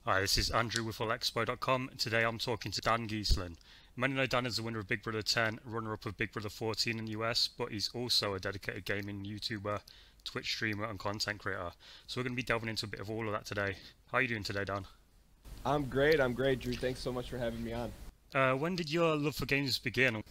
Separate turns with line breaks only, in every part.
Hi, this is Andrew with Elecspo.com. Today I'm talking to Dan Gheesling. Many know Dan as the winner of Big Brother 10, runner-up of Big Brother 14 in the US, but he's also a dedicated gaming YouTuber, Twitch streamer and content creator. So we're going to be delving into a bit of all of that today. How are you doing today, Dan?
I'm great, Drew. Thanks so much for having me on.
When did your love for games begin?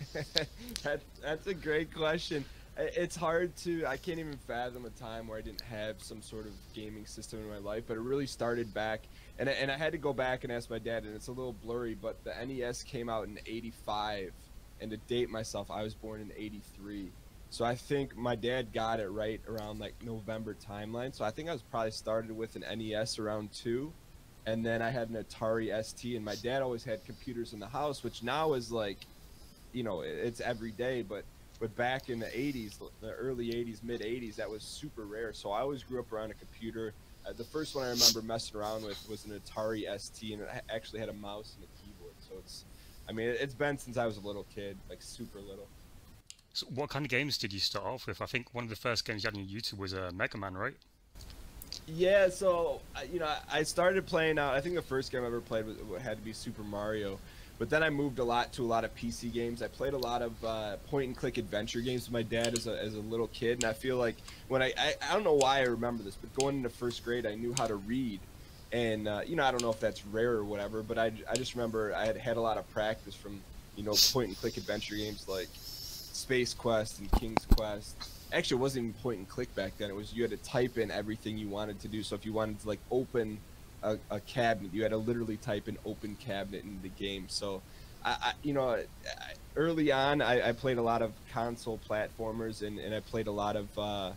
That's a great question. It's hard to, I can't even fathom a time where I didn't have some sort of gaming system in my life, but it really started back, and I had to go back and ask my dad, and it's a little blurry, but the NES came out in '85, and to date myself, I was born in '83. So I think my dad got it right around like November timeline, so I think I was probably started with an NES around 2, and then I had an Atari ST, and my dad always had computers in the house, which now is like, you know, it's every day, but back in the 80s, the early 80s, mid 80s, that was super rare. So I always grew up around a computer. The first one I remember messing around with was an Atari ST, and it actually had a mouse and a keyboard. So it's been since I was a little kid, like super little.
So what kind of games did you start off with? I think one of the first games you had on your YouTube was Mega Man, right?
Yeah, so I started playing. I think the first game I ever played had to be Super Mario. But then I moved to a lot of PC games. I played a lot of point-and-click adventure games with my dad as a little kid, and I feel like when I don't know why I remember this, but going into first grade, I knew how to read, and I don't know if that's rare or whatever, but I just remember I had a lot of practice from point-and-click adventure games like Space Quest and King's Quest. Actually, it wasn't even point-and-click back then. It was you had to type in everything you wanted to do. So if you wanted to like open a cabinet, you had to literally type in open cabinet in the game. So early on I played a lot of console platformers, and I played a lot of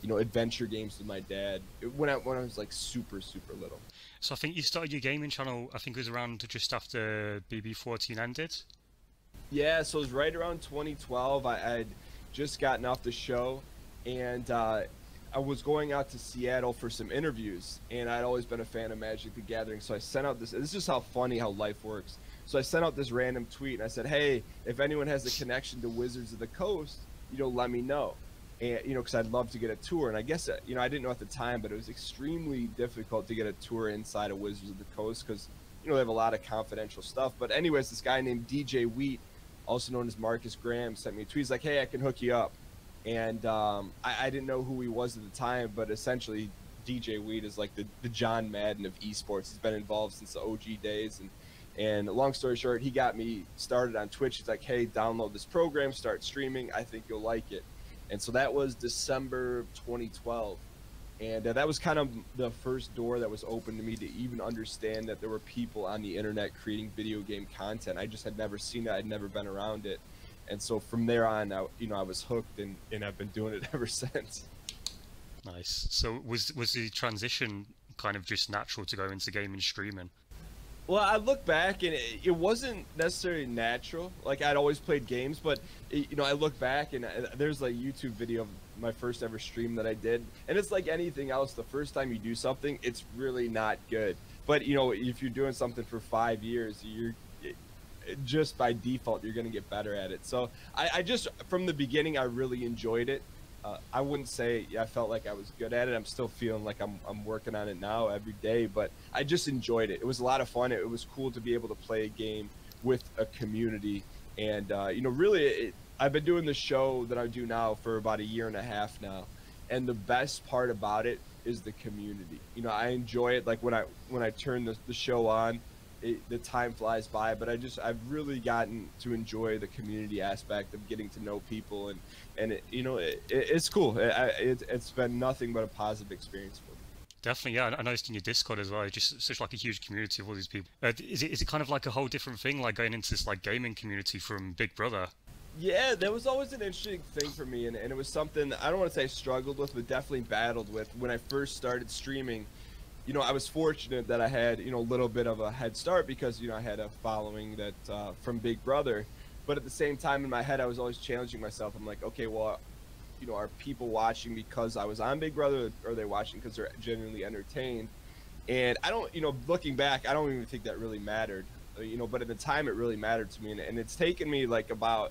adventure games with my dad when I was like super little.
So I think you started your gaming channel, I think it was around just after BB14 ended.
Yeah, so it was right around 2012. I'd just gotten off the show, and I was going out to Seattle for some interviews, and I'd always been a fan of Magic the Gathering, so I sent out this is just how funny how life works. So I sent out this random tweet, and I said, hey, if anyone has a connection to Wizards of the Coast, let me know. And, because I'd love to get a tour. And I guess, I didn't know at the time, but it was extremely difficult to get a tour inside of Wizards of the Coast because, they have a lot of confidential stuff. But anyways, this guy named DJ Wheat, also known as Marcus Graham, sent me a tweet. He's like, hey, I can hook you up. And I didn't know who he was at the time, but essentially DJ Wheat is like the John Madden of esports. He's been involved since the OG days, and long story short, he got me started on Twitch. He's like, hey, download this program, start streaming, I think you'll like it. And so that was December 2012, and that was kind of the first door that was open to me to even understand that there were people on the internet creating video game content. I just had never seen it. I'd never been around it. And so from there on, I was hooked, and I've been doing it ever since.
Nice. So was the transition kind of just natural to go into gaming streaming?
Well, I look back, and it wasn't necessarily natural. Like, I'd always played games, but I look back, and there's like a YouTube video of my first ever stream that I did, and it's like anything else. The first time you do something, it's really not good. But if you're doing something for 5 years, just by default you're going to get better at it. So I just from the beginning I really enjoyed it. I wouldn't say I felt like I was good at it. I'm still feeling like I'm working on it now every day, but I just enjoyed it. It was a lot of fun. It was cool to be able to play a game with a community, and really I've been doing the show that I do now for about a year and a half now, and the best part about it is the community. I enjoy it. Like when I turn the show on, the time flies by, but I've really gotten to enjoy the community aspect of getting to know people, and it's cool. It's been nothing but a positive experience for me.
Definitely, yeah. I noticed in your Discord as well, just such like a huge community of all these people. Is it kind of like a whole different thing, like going into this like gaming community from Big Brother?
Yeah, that was always an interesting thing for me, and it was something I don't want to say I struggled with, but definitely battled with when I first started streaming. I was fortunate that I had, a little bit of a head start because, I had a following that from Big Brother. But at the same time, in my head, I was always challenging myself. I'm like, okay, well, are people watching because I was on Big Brother, or are they watching because they're genuinely entertained? And I don't, looking back, I don't even think that really mattered, but at the time it really mattered to me. And it's taken me like about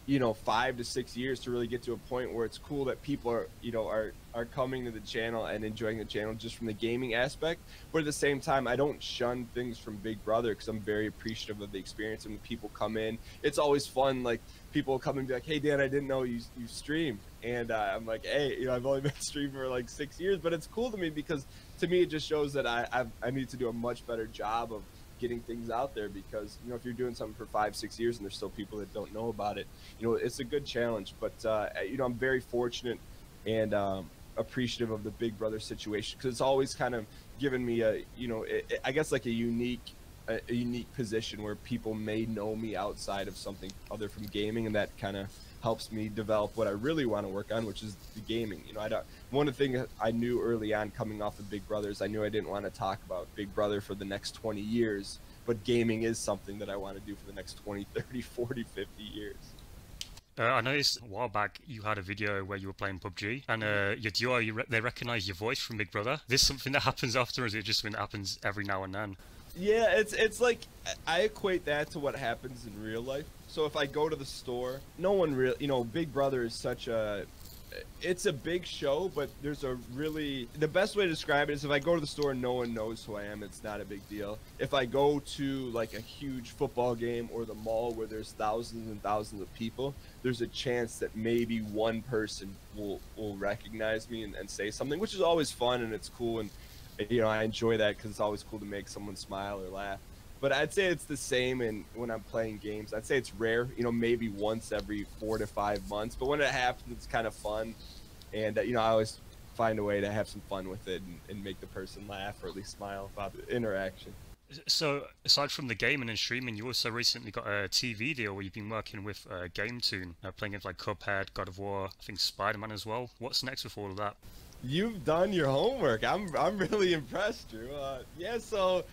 5 to 6 years to really get to a point where it's cool that people are coming to the channel and enjoying the channel just from the gaming aspect. But at the same time, I don't shun things from Big Brother because I'm very appreciative of the experience. And when people come in, it's always fun. Like, people come and be like, "Hey Dan, I didn't know you stream," and I'm like, "Hey, I've only been streaming for like 6 years," but it's cool to me because to me it just shows that I need to do a much better job of getting things out there, because if you're doing something for 5-6 years and there's still people that don't know about it, it's a good challenge. But I'm very fortunate and appreciative of the Big Brother situation, because it's always kind of given me I guess like a unique position where people may know me outside of something other from gaming, and that kind of helps me develop what I really want to work on, which is the gaming. One of the things I knew early on coming off of Big Brother is I knew I didn't want to talk about Big Brother for the next 20 years, but gaming is something that I want to do for the next 20, 30, 40, 50 years.
I noticed a while back you had a video where you were playing PUBG, and your duo, they recognize your voice from Big Brother. Is this something that happens often, or is it just something that happens every now and then?
Yeah, it's like, I equate that to what happens in real life. So if I go to the store, no one really, Big Brother is it's a big show, but the best way to describe it is if I go to the store and no one knows who I am, it's not a big deal. If I go to like a huge football game or the mall where there's thousands and thousands of people, there's a chance that maybe one person will recognize me and say something, which is always fun and it's cool. And I enjoy that because it's always cool to make someone smile or laugh. But I'd say it's the same when I'm playing games. I'd say it's rare, maybe once every 4 to 5 months. But when it happens, it's kind of fun. And, I always find a way to have some fun with it and make the person laugh or at least smile about the interaction.
So, aside from the gaming and streaming, you also recently got a TV deal where you've been working with GameToon, playing games like Cuphead, God of War, I think Spider-Man as well. What's next with all of that?
You've done your homework. I'm really impressed, Drew. Yeah, so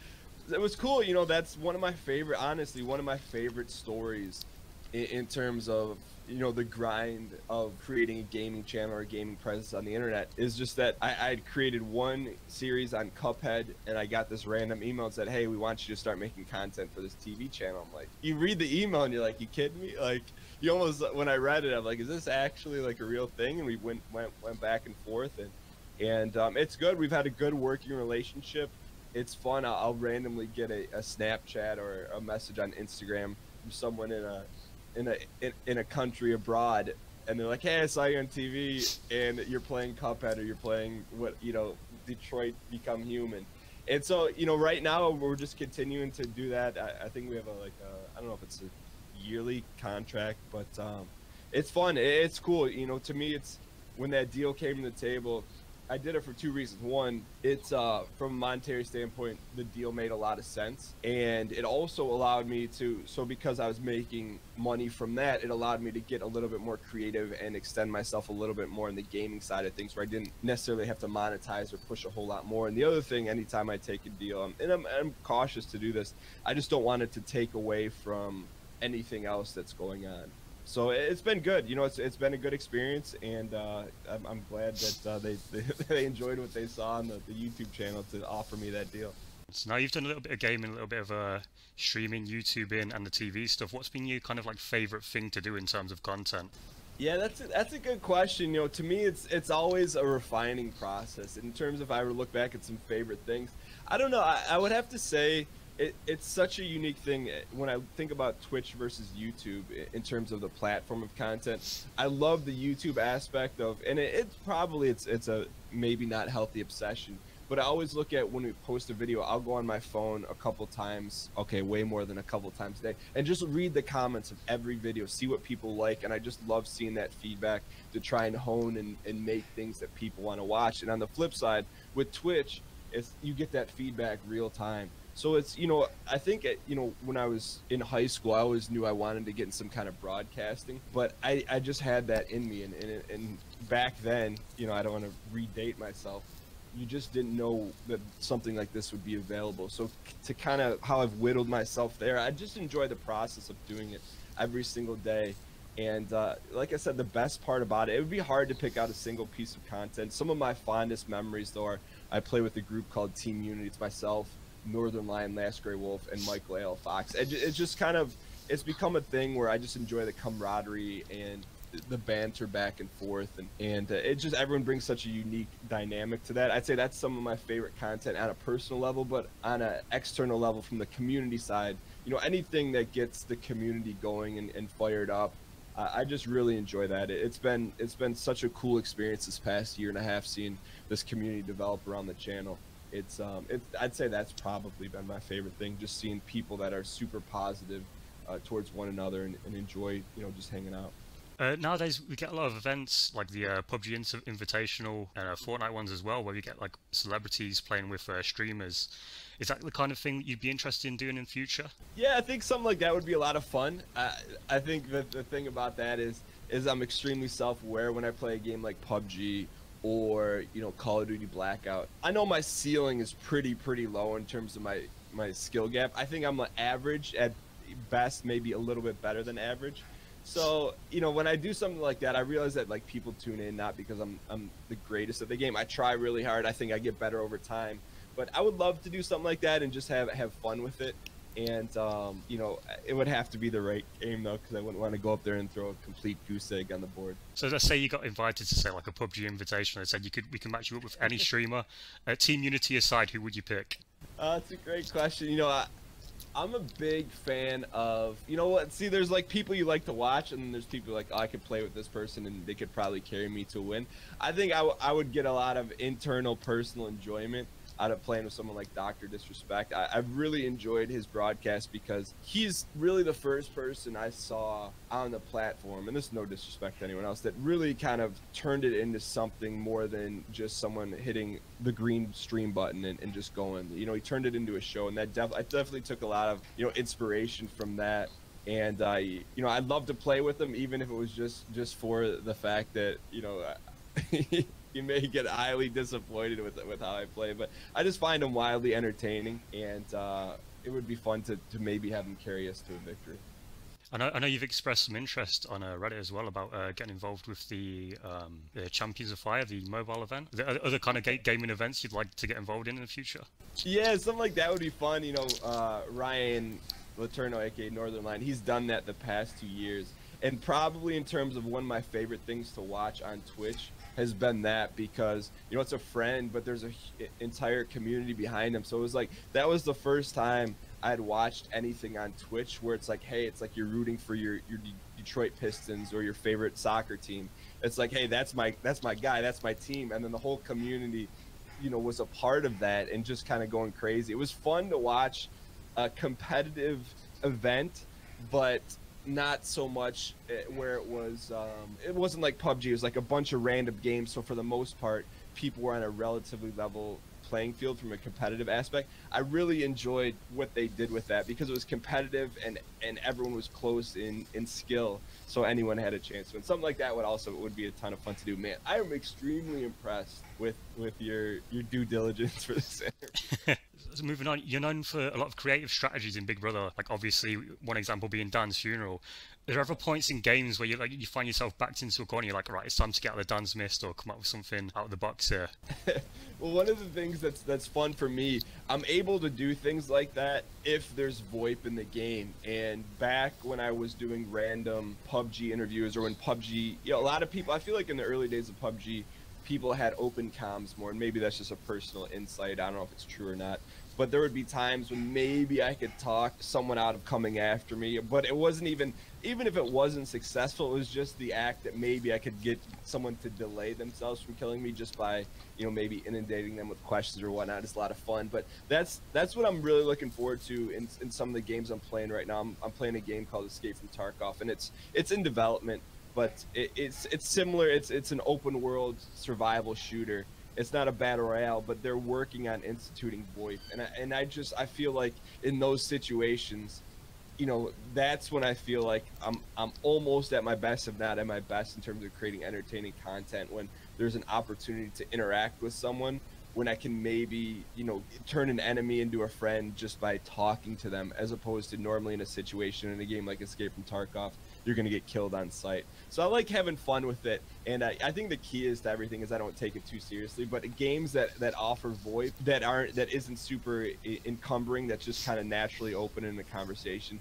it was cool. That's one of my favorite stories in terms of, the grind of creating a gaming channel or a gaming presence on the internet, is just that I'd created one series on Cuphead and I got this random email that said, "Hey, we want you to start making content for this TV channel." I'm like, you read the email and you're like, "You kidding me?" Like, you almost, when I read it, I'm like, is this actually like a real thing? And we went back and forth, and it's good. We've had a good working relationship. It's fun. I'll randomly get a Snapchat or a message on Instagram from someone in a country abroad, and they're like, "Hey, I saw you on TV and you're playing Cuphead, or you're playing Detroit Become Human." And so, right now we're just continuing to do that. I think we have I don't know if it's a yearly contract, but it's fun. It's cool. To me, it's when that deal came to the table, I did it for 2 reasons. One, it's from a monetary standpoint, the deal made a lot of sense, and it also allowed me to, because I was making money from that, it allowed me to get a little bit more creative and extend myself a little bit more in the gaming side of things, where I didn't necessarily have to monetize or push a whole lot more. And the other thing, anytime I take a deal, and I'm cautious to do this, I just don't want it to take away from anything else that's going on. So it's been good. It's been a good experience, and I'm glad that they enjoyed what they saw on the YouTube channel to offer me that deal.
So now you've done a little bit of gaming, a little bit of streaming, YouTubing, and the TV stuff. What's been your kind of like favorite thing to do in terms of content?
Yeah, that's a good question. To me, it's always a refining process. In terms of, if I were to look back at some favorite things, I don't know. I would have to say, it's such a unique thing when I think about Twitch versus YouTube in terms of the platform of content. I love the YouTube aspect of, and it's a maybe not healthy obsession, but I always look at, when we post a video, I'll go on my phone a couple times, okay, way more than a couple times a day, and just read the comments of every video, see what people like, and I just love seeing that feedback to try and hone and make things that people want to watch. And on the flip side, with Twitch, you get that feedback real time. So it's, I think, when I was in high school, I always knew I wanted to get in some kind of broadcasting, but I just had that in me. And back then, I don't want to redate myself, you just didn't know that something like this would be available. So to kind of how I've whittled myself there, I just enjoy the process of doing it every single day. And like I said, the best part about it would be hard to pick out a single piece of content. Some of my fondest memories, though, are I play with a group called Team Unity. It's myself, Northern Lion, Last Grey Wolf, and Michael A.L. Fox. It's just kind of it's become a thing where I just enjoy the camaraderie and the banter back and forth, and it just, everyone brings such a unique dynamic to that. I'd say that's some of my favorite content on a personal level, but on an external level from the community side, you know, anything that gets the community going and fired up, I just really enjoy that. It's been such a cool experience this past year and a half seeing this community develop around the channel. I'd say that's probably been my favorite thing, just seeing people that are super positive towards one another and enjoy, you know, just hanging out.
Nowadays, we get a lot of events like the PUBG Invitational and Fortnite ones as well, where we get like celebrities playing with streamers. Is that the kind of thing you'd be interested in doing in future?
Yeah, I think something like that would be a lot of fun. I think that the thing about that is I'm extremely self-aware when I play a game like PUBG or, you know, Call of Duty Blackout. I know my ceiling is pretty low in terms of my skill gap. I think I'm an average at best, maybe a little bit better than average. So, you know, when I do something like that, I realize that like people tune in not because I'm the greatest at the game. I try really hard. I think I get better over time. But I would love to do something like that and just have fun with it. And you know, it would have to be the right game though, because I wouldn't want to go up there and throw a complete goose egg on the board.
So let's say you got invited to say like a PUBG invitation. They said we can match you up with any streamer. Team Unity aside, who would you pick?
That's a great question. You know, I'm a big fan of, you know what, see, there's like people you like to watch, and then there's people like, oh, I could play with this person and they could probably carry me to a win. I think I would get a lot of internal personal enjoyment out of playing with someone like Dr. Disrespect. I've really enjoyed his broadcast because he's really the first person I saw on the platform, and this is no disrespect to anyone else, that really kind of turned it into something more than just someone hitting the green stream button and just going. You know, he turned it into a show, and that I definitely took a lot of, you know, inspiration from that. And you know, I'd love to play with him, even if it was just for the fact that, you know, you may get highly disappointed with how I play, but I just find him wildly entertaining, and it would be fun to maybe have him carry us to a victory.
I know you've expressed some interest on Reddit as well about getting involved with the Champions of Fire, the mobile event. Are there other kind of gaming events you'd like to get involved in the future?
Yeah, something like that would be fun. You know, Ryan Laterno, aka Northern Line, he's done that the past 2 years, and probably in terms of one of my favorite things to watch on Twitch has been that, because, you know, it's a friend, but there's a entire community behind him. So it was like, that was the first time I'd watched anything on Twitch where it's like, hey, it's like you're rooting for your Detroit Pistons or your favorite soccer team. It's like, hey, that's my guy, that's my team. And then the whole community, you know, was a part of that and just kind of going crazy. It was fun to watch a competitive event, but not so much where it wasn't like PUBG. It was like a bunch of random games, so for the most part people were on a relatively level playing field from a competitive aspect. I really enjoyed what they did with that because it was competitive and everyone was close in skill, so anyone had a chance to win. Something like that would be a ton of fun to do. Man, I am extremely impressed with your due diligence for this interview.
So moving on, you're known for a lot of creative strategies in Big Brother, like obviously one example being Dan's funeral. Are there ever points in games where you find yourself backed into a corner, you're like, right, it's time to get out of the Dan's mist or come up with something out of the box here?
Well, one of the things that's fun for me, I'm able to do things like that if there's VoIP in the game. And back when I was doing random PUBG interviews, or when PUBG, you know, a lot of people, I feel like in the early days of PUBG, people had open comms more, and maybe that's just a personal insight. I don't know if it's true or not. But there would be times when maybe I could talk someone out of coming after me, but it wasn't even if it wasn't successful, it was just the act that maybe I could get someone to delay themselves from killing me just by, you know, maybe inundating them with questions or whatnot. It's a lot of fun, but that's what I'm really looking forward to in some of the games I'm playing right now. I'm playing a game called Escape from Tarkov, and it's in development, but it's similar. It's an open world survival shooter. It's not a battle royale, but they're working on instituting VoIP, and I feel like in those situations, you know, that's when I feel like I'm almost at my best, if not at my best, in terms of creating entertaining content, when there's an opportunity to interact with someone, when I can maybe, you know, turn an enemy into a friend just by talking to them, as opposed to normally in a situation in a game like Escape from Tarkov, you're going to get killed on sight. So I like having fun with it, and I think the key is to everything is I don't take it too seriously. But games that offer VoIP, that isn't super encumbering, that's just kind of naturally open in the conversation,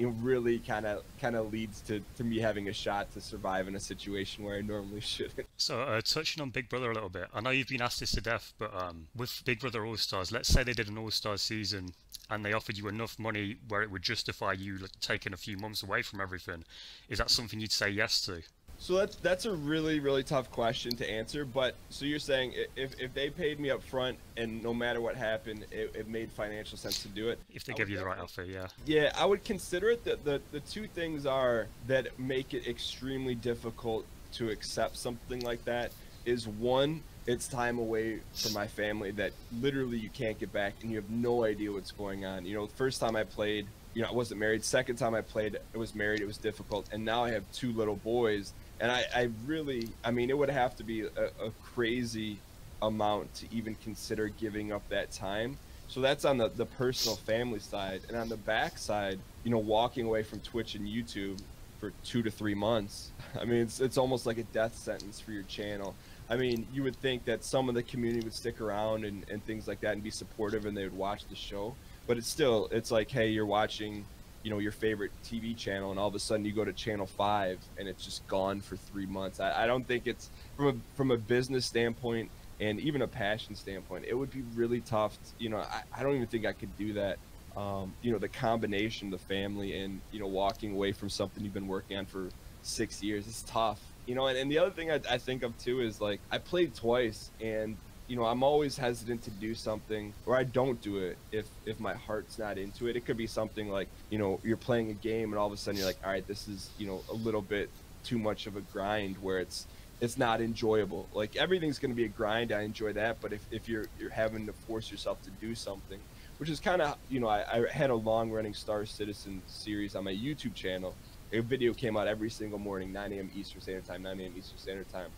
really kind of leads to me having a shot to survive in a situation where I normally shouldn't.
So, touching on Big Brother a little bit, I know you've been asked this to death, but with Big Brother All Stars, let's say they did an All Stars season and they offered you enough money where it would justify you taking a few months away from everything. Is that something you'd say yes to?
So that's a really tough question to answer. But so you're saying if they paid me up front and no matter what happened, it made financial sense to do it?
If they give you the right offer, yeah.
Yeah, I would consider it. The two things are that make it extremely difficult to accept something like that is, one, it's time away from my family that literally you can't get back, and you have no idea what's going on. You know, the first time I played, I wasn't married. Second time I played, I was married. It was difficult. And now I have two little boys. And I really, it would have to be a crazy amount to even consider giving up that time. So that's on the personal family side. And on the back side, walking away from Twitch and YouTube for 2 to 3 months, it's almost like a death sentence for your channel. You would think that some of the community would stick around and things like that and be supportive, and they would watch the show. But it's like, hey, you're watching your favorite TV channel, and all of a sudden you go to channel 5 and it's just gone for 3 months. I don't think it's from a business standpoint and even a passion standpoint, it would be really tough. I don't even think I could do that. The combination of the family and, walking away from something you've been working on for 6 years, it's tough. And the other thing I think of too is, like, I played twice, and I'm always hesitant to do something, or I don't do it if my heart's not into it. It could be something like, you're playing a game and all of a sudden you're like, all right, this is, a little bit too much of a grind where it's not enjoyable. Like, everything's going to be a grind. I enjoy that. But if you're having to force yourself to do something, which is kind of, I had a long running Star Citizen series on my YouTube channel. A video came out every single morning, 9 a.m. Eastern Standard Time, 9 a.m. Eastern Standard Time.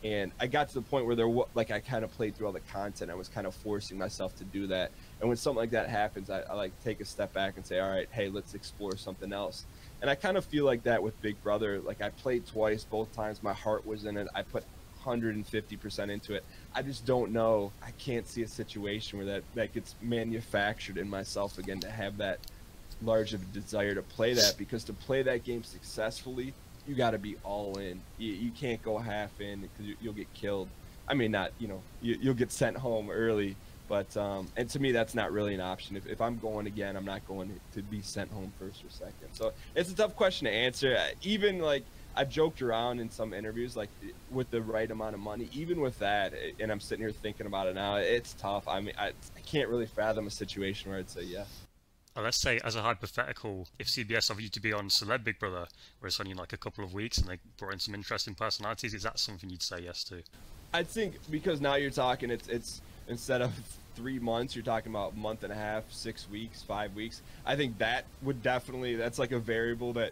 And I got to the point where I kind of played through all the content. I was kind of forcing myself to do that. And when something like that happens, I like take a step back and say, all right, hey, let's explore something else. And I kind of feel like that with Big Brother. Like, I played twice, both times my heart was in it. I put 150% into it. I just don't know. I can't see a situation where that gets manufactured in myself again, to have that large of a desire to play that, because to play that game successfully, you got to be all in. You can't go half in, because you'll get killed. You'll get sent home early, but and to me, that's not really an option. If I'm going again, I'm not going to be sent home first or second. So it's a tough question to answer. Even, like, I've joked around in some interviews, like, with the right amount of money, even with that, and I'm sitting here thinking about it now, it's tough. I can't really fathom a situation where I'd say yes.
Let's say, as a hypothetical, if CBS offered you to be on Celeb Big Brother, where it's only like a couple of weeks and they brought in some interesting personalities, is that something you'd say yes to?
I think because now you're talking, it's instead of 3 months, you're talking about a month and a half, 6 weeks, 5 weeks. I think that would definitely, that's like a variable that,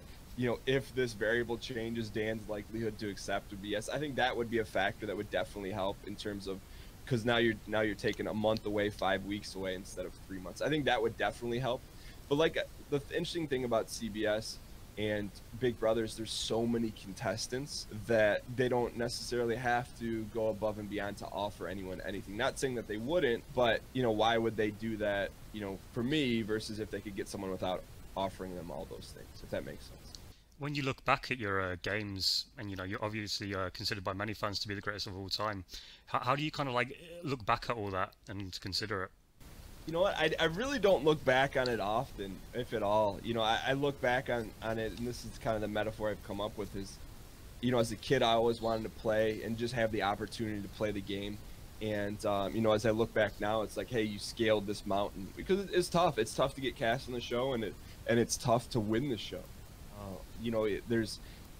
if this variable changes, Dan's likelihood to accept would be yes. I think that would be a factor that would definitely help in terms of, because now you're taking a month away, 5 weeks away instead of 3 months. I think that would definitely help. But, like, the interesting thing about CBS and Big Brothers, there's so many contestants that they don't necessarily have to go above and beyond to offer anyone anything. Not saying that they wouldn't, but why would they do that, for me, versus if they could get someone without offering them all those things, if that makes sense.
When you look back at your games, and you're obviously considered by many fans to be the greatest of all time, how do you kind of like look back at all that and consider it?
You know what? I really don't look back on it often, if at all. I look back on it, and this is kind of the metaphor I've come up with is, as a kid, I always wanted to play and just have the opportunity to play the game. And, as I look back now, it's like, hey, you scaled this mountain, because it's tough. It's tough to get cast on the show, and it's tough to win the show.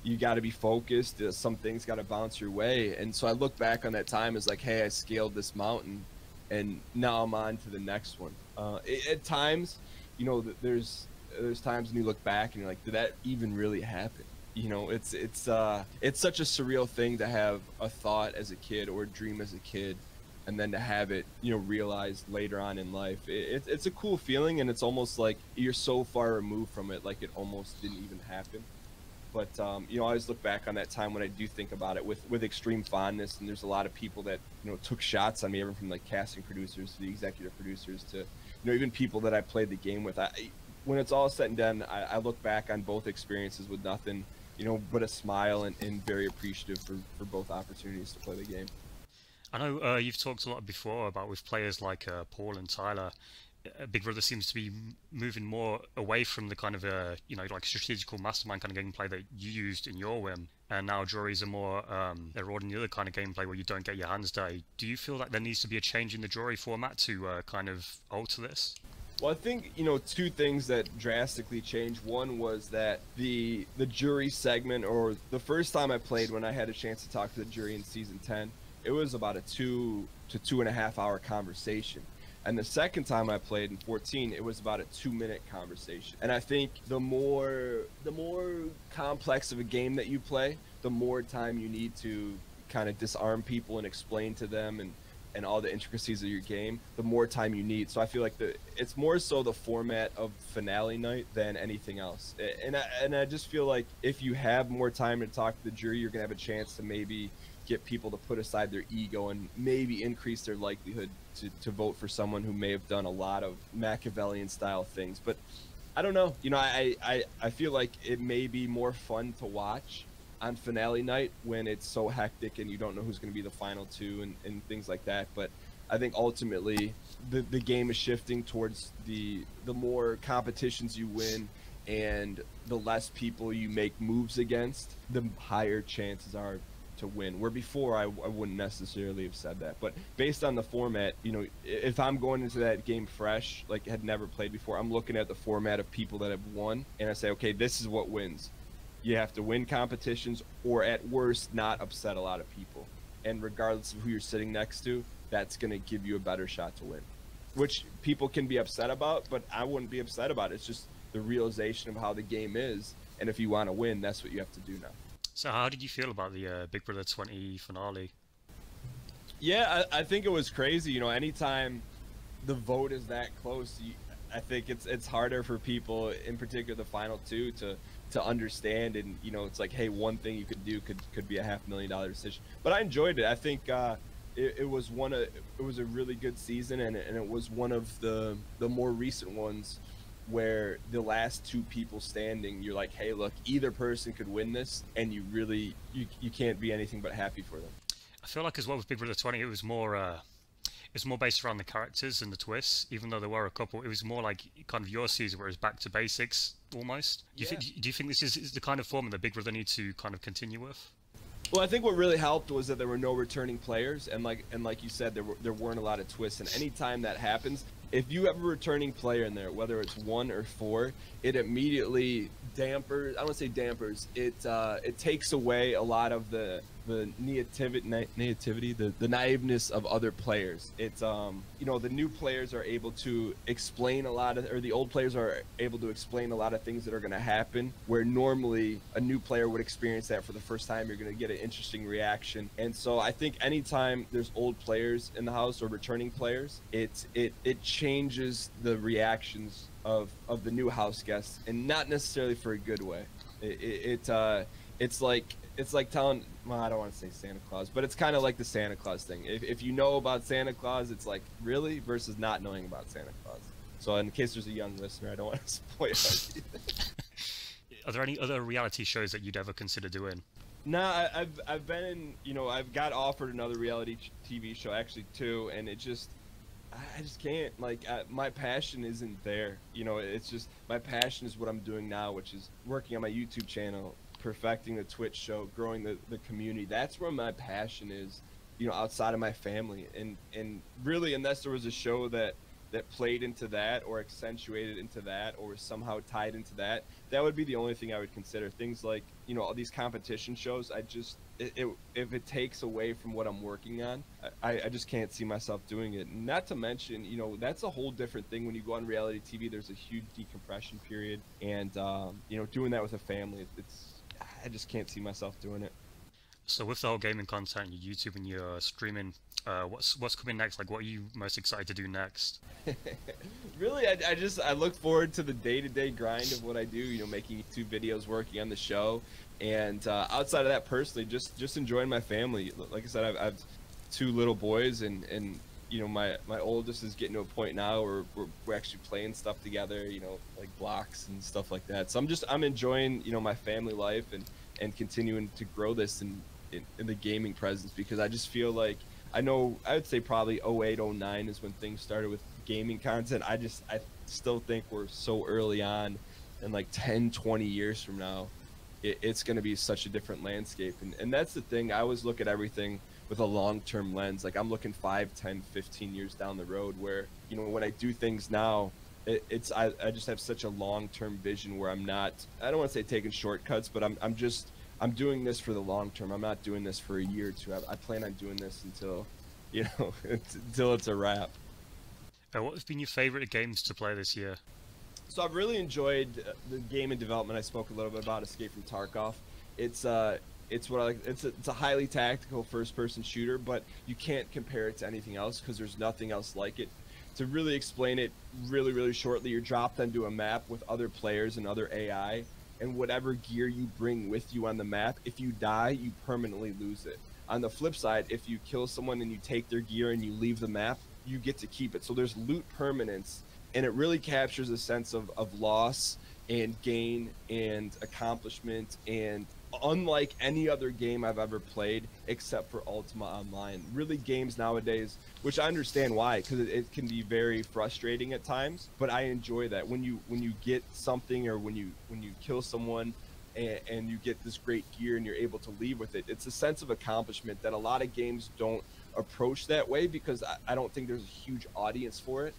You got to be focused. Some things got to bounce your way. And so I look back on that time as like, hey, I scaled this mountain, and now I'm on to the next one. At times, there's times when you look back and you're like, did that even really happen? It's such a surreal thing to have a thought as a kid or a dream as a kid, and then to have it, realized later on in life. It's a cool feeling, and it's almost like you're so far removed from it, like it almost didn't even happen. But I always look back on that time when I do think about it with extreme fondness. And there's a lot of people that took shots on me, everyone from like casting producers to the executive producers to even people that I played the game with. when it's all said and done, I look back on both experiences with nothing, but a smile and very appreciative for both opportunities to play the game.
I know you've talked a lot before about with players like Paul and Tyler. Big Brother seems to be moving more away from the kind of like strategical mastermind kind of gameplay that you used in your win, and now juries are more they're ordering the other kind of gameplay where you don't get your hands dirty. Do you feel like there needs to be a change in the jury format to kind of alter this?
Well, I think, two things that drastically changed. One was that the jury segment, or the first time I played, when I had a chance to talk to the jury in season 10, it was about a 2 to 2.5 hour conversation. And the second time I played in 14, it was about a 2-minute conversation. And I think the more complex of a game that you play, the more time you need to kind of disarm people and explain to them and all the intricacies of your game, the more time you need. So I feel like it's more so the format of finale night than anything else. And I just feel like if you have more time to talk to the jury, you're gonna have a chance to maybe get people to put aside their ego and maybe increase their likelihood to vote for someone who may have done a lot of Machiavellian style things. But I don't know, I feel like it may be more fun to watch on finale night when it's so hectic and you don't know who's going to be the final two and things like that. But I think ultimately the game is shifting towards the more competitions you win and the less people you make moves against, the higher chances are to win. Where before I wouldn't necessarily have said that. But based on the format, if I'm going into that game fresh, like had never played before, I'm looking at the format of people that have won and I say, okay, this is what wins. You have to win competitions, or at worst not upset a lot of people, and regardless of who you're sitting next to, that's going to give you a better shot to win, which people can be upset about, but I wouldn't be upset about it. It's just the realization of how the game is, and if you want to win, that's what you have to do now.
So how did you feel about the Big Brother 20 finale?
Yeah, I think it was crazy. Anytime the vote is that close, I think it's harder for people, in particular the final two, to understand. And it's like, hey, one thing you could do could be a $500,000 decision. But I enjoyed it. I think it was a really good season, and it was one of the more recent ones where the last two people standing, you're like, hey, look, either person could win this, and you can't be anything but happy for them.
I feel like as well with Big Brother 20, it was more based around the characters and the twists, even though there were a couple. It was more like kind of your season where it's back to basics almost. Do you think this is the kind of format that Big Brother needs to kind of continue with?
Well, I think what really helped was that there were no returning players, and like you said, there weren't a lot of twists. And anytime that happens, if you have a returning player in there, whether it's 1 or 4, it immediately dampers. I don't want to say dampers. It takes away a lot of the naivety, the naiveness of other players. It's the new players are able to explain or the old players are able to explain a lot of things that are going to happen, where normally a new player would experience that for the first time. You're going to get an interesting reaction. And so I think anytime there's old players in the house or returning players, it changes the reactions of the new house guests, and not necessarily for a good way. It's like telling, well, I don't want to say Santa Claus, but it's kind of like the Santa Claus thing. If you know about Santa Claus, it's like, really, versus not knowing about Santa Claus. So in case there's a young listener, I don't want to spoil it either.
Are there any other reality shows that you'd ever consider doing?
No, I've been in, I've got offered another reality TV show, actually 2, and I just can't. Like, my passion isn't there. It's just, my passion is what I'm doing now, which is working on my YouTube channel, perfecting the Twitch show, growing the community. That's where my passion is, outside of my family. And really, unless there was a show that played into that, or accentuated into that, or was somehow tied into that, that would be the only thing I would consider. Things like, all these competition shows, if it takes away from what I'm working on, I just can't see myself doing it. Not to mention, that's a whole different thing. When you go on reality TV, there's a huge decompression period, and doing that with a family, I just can't see myself doing it.
So with the whole gaming content, your YouTube and your streaming, what's coming next? Like, what are you most excited to do next?
Really, I look forward to the day-to-day grind of what I do, making YouTube videos, working on the show, and outside of that, personally, just enjoying my family. Like I said, I've 2 little boys, and you know, my oldest is getting to a point now where we're actually playing stuff together, you know, like blocks and stuff like that. So I'm enjoying, you know, my family life and continuing to grow this in the gaming presence, because I just feel like, I would say probably 08, 09 is when things started with gaming content. I still think we're so early on, and like 10, 20 years from now, it's going to be such a different landscape. And that's the thing. I always look at everything with a long-term lens. Like, I'm looking 5, 10, 15 years down the road, where, you know, when I do things now, I just have such a long-term vision where I'm not, I don't want to say taking shortcuts, but I'm doing this for the long term. I'm not doing this for a year or two. I plan on doing this until, you know, until it's a wrap.
What have been your favorite games to play this year?
So I've really enjoyed the game in development. I spoke a little bit about Escape from Tarkov. It's what I like. It's a highly tactical first-person shooter, but you can't compare it to anything else because there's nothing else like it. To really explain it really, really shortly, you're dropped onto a map with other players and other AI, and whatever gear you bring with you on the map, if you die, you permanently lose it. On the flip side, if you kill someone and you take their gear and you leave the map, you get to keep it. So there's loot permanence, and it really captures a sense of loss and gain and accomplishment, and unlike any other game I've ever played except for Ultima Online. Really, games nowadays, which I understand why, because it can be very frustrating at times, but I enjoy that when you get something, or when you kill someone and you get this great gear and you're able to leave with it. It's a sense of accomplishment that a lot of games don't approach that way, because I don't think there's a huge audience for it.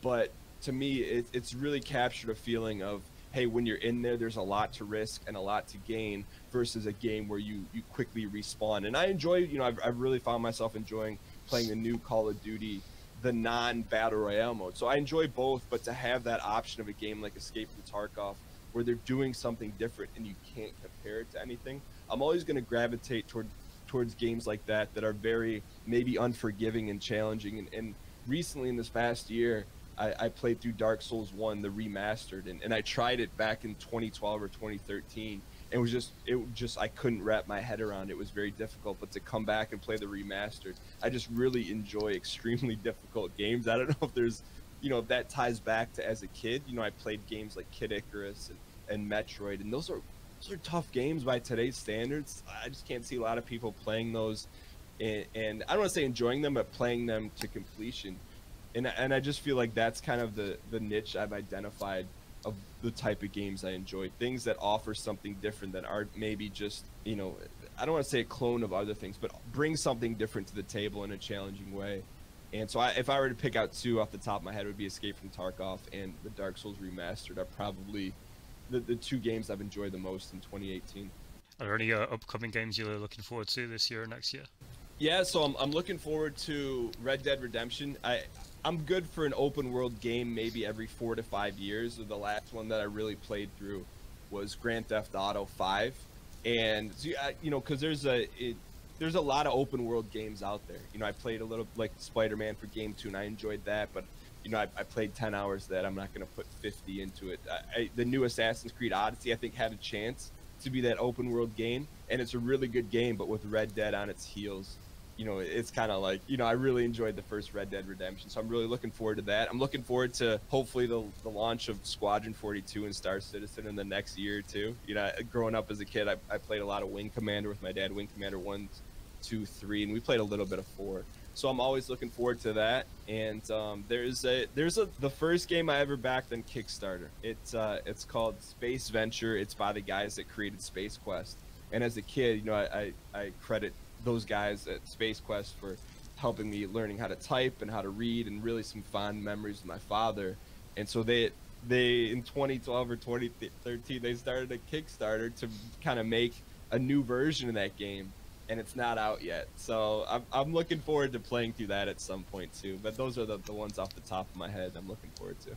But to me, it's really captured a feeling of, hey, when you're in there, there's a lot to risk and a lot to gain, versus a game where you quickly respawn. And I enjoy, you know, I've really found myself enjoying playing the new Call of Duty, the non-Battle Royale mode. So I enjoy both, but to have that option of a game like Escape from Tarkov, where they're doing something different and you can't compare it to anything, I'm always going to gravitate towards games like that are very maybe unforgiving and challenging. And recently, in this past year, I played through Dark Souls 1, the remastered, and I tried it back in 2012 or 2013. It was just I couldn't wrap my head around it. It was very difficult. But to come back and play the remastered, I just really enjoy extremely difficult games. I don't know if there's, you know, if that ties back to as a kid. You know, I played games like Kid Icarus and Metroid, and those are tough games by today's standards. I just can't see a lot of people playing those, and I don't want to say enjoying them, but playing them to completion. And I just feel like that's kind of the niche I've identified of the type of games I enjoy. Things that offer something different, that aren't maybe just, you know, I don't want to say a clone of other things, but bring something different to the table in a challenging way. And so if I were to pick out two off the top of my head, it would be Escape from Tarkov and the Dark Souls Remastered are probably the two games I've enjoyed the most in 2018.
Are there any upcoming games you're looking forward to this year or next year?
Yeah, so I'm looking forward to Red Dead Redemption. I'm good for an open world game maybe every 4 to 5 years. The last one that I really played through was Grand Theft Auto 5, and so, you know, because there's a lot of open world games out there. You know, I played a little like Spider-Man for GameToon. I enjoyed that, but you know, I played 10 hours of that. I'm not going to put 50 into it. The new Assassin's Creed Odyssey, I think, had a chance to be that open world game, and it's a really good game. But with Red Dead on its heels, you know, it's kind of like, you know, I really enjoyed the first Red Dead Redemption, so I'm really looking forward to that. I'm looking forward to hopefully the launch of Squadron 42 and Star Citizen in the next year or two. You know, growing up as a kid, I played a lot of Wing Commander with my dad, Wing Commander 1, 2, 3, and we played a little bit of 4. So I'm always looking forward to that. And the first game I ever backed on Kickstarter. It's called Space Venture. It's by the guys that created Space Quest. And as a kid, you know, I credit those guys at Space Quest for helping me learning how to type and how to read, and really some fond memories with my father. And so they in 2012 or 2013, they started a Kickstarter to kind of make a new version of that game, and it's not out yet. So I'm looking forward to playing through that at some point too. But those are the ones off the top of my head I'm looking forward to.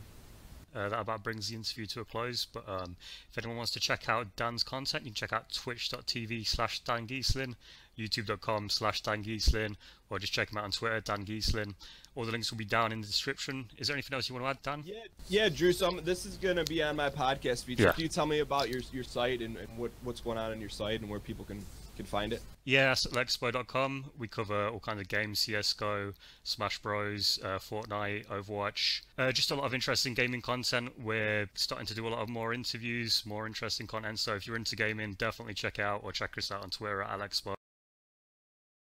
That about brings the interview to a close, but if anyone wants to check out Dan's content, you can check out twitch.tv/Dan Gheesling, youtube.com/Dan Gheesling, or just check him out on Twitter, Dan Gheesling. All the links will be down in the description. Is there anything else you want to add, Dan?
Yeah, Drew, so this is going to be on my podcast feed.
Yeah.
Can you tell me about your site and what's going on your site and where people can can find it?
Yeah, that's at Elecspo.com. We cover all kinds of games: CS:GO, Smash Bros, Fortnite, Overwatch. Just a lot of interesting gaming content. We're starting to do a lot of more interviews, more interesting content. So if you're into gaming, definitely check us out on Twitter at Elecspo.